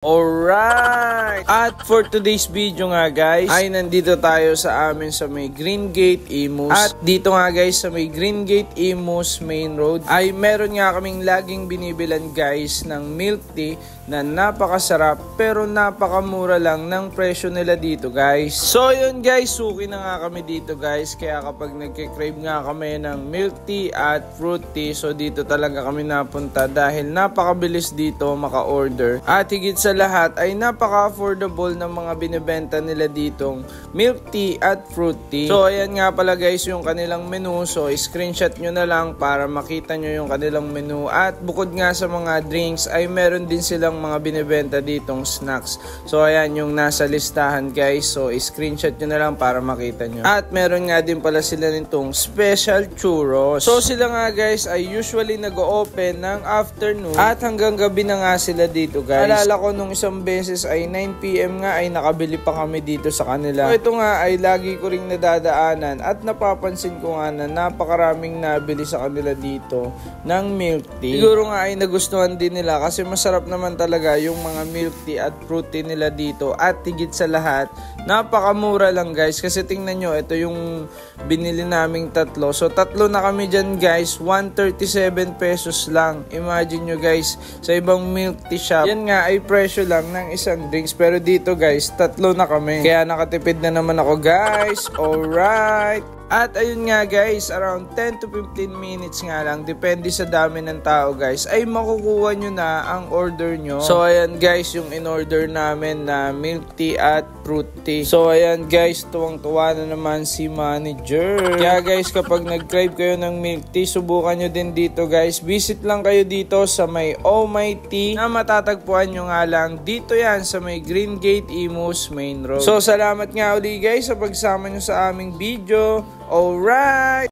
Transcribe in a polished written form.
Alright! At for today's video nga guys, ay nandito tayo sa amin sa may Green Gate, Imus. At dito nga guys sa may Green Gate, Imus Main Road ay meron nga kaming laging binibilan guys ng milk tea na napakasarap pero napakamura lang ng presyo nila dito guys. So yun guys, suki na nga kami dito guys. Kaya kapag nagke-crave nga kami ng milk tea at fruit tea, so dito talaga kami napunta dahil napakabilis dito maka-order. At higit sa lahat ay napaka-affordable ng mga binibenta nila ditong milk tea at fruit tea. So ayan nga pala guys yung kanilang menu. So screenshot nyo na lang para makita nyo yung kanilang menu. At bukod nga sa mga drinks ay meron din silang mga binibenta ditong snacks. So ayan yung nasa listahan guys. So screenshot nyo na lang para makita nyo. At meron nga din pala sila nitong special churros. So sila nga guys ay usually nag-open ng afternoon at hanggang gabi na nga sila dito guys. Alala ko nung isang beses ay 9 PM nga ay nakabili pa kami dito sa kanila. So ito nga ay lagi ko ring nadadaanan at napapansin ko nga na napakaraming nabili sa kanila dito ng milk tea. Siguro nga ay nagustuhan din nila kasi masarap naman talaga yung mga milk tea at fruit tea nila dito. At higit sa lahat, napakamura lang guys. Kasi tingnan nyo, ito yung binili naming tatlo. So tatlo na kami dyan guys, 137 pesos lang. Imagine nyo guys, sa ibang milk tea shop, yan nga ay presyo lang ng isang drinks. Pero dito guys, tatlo na kami. Kaya nakatipid na naman ako guys. Alright! At ayun nga guys, around 10 to 15 minutes nga lang, depende sa dami ng tao guys, ay makukuha nyo na ang order nyo. So ayan guys, yung in-order namin na milk tea at fruit tea. So ayan guys, tuwang-tuwa na naman si manager. Kaya guys, kapag nag-crave kayo ng milk tea, subukan nyo din dito guys. Visit lang kayo dito sa may Oh My Tea na matatagpuan nyo nga lang. Dito yan sa may Green Gate, Imus Main Road. So salamat nga uli guys sa pagsama nyo sa aming video. Alright!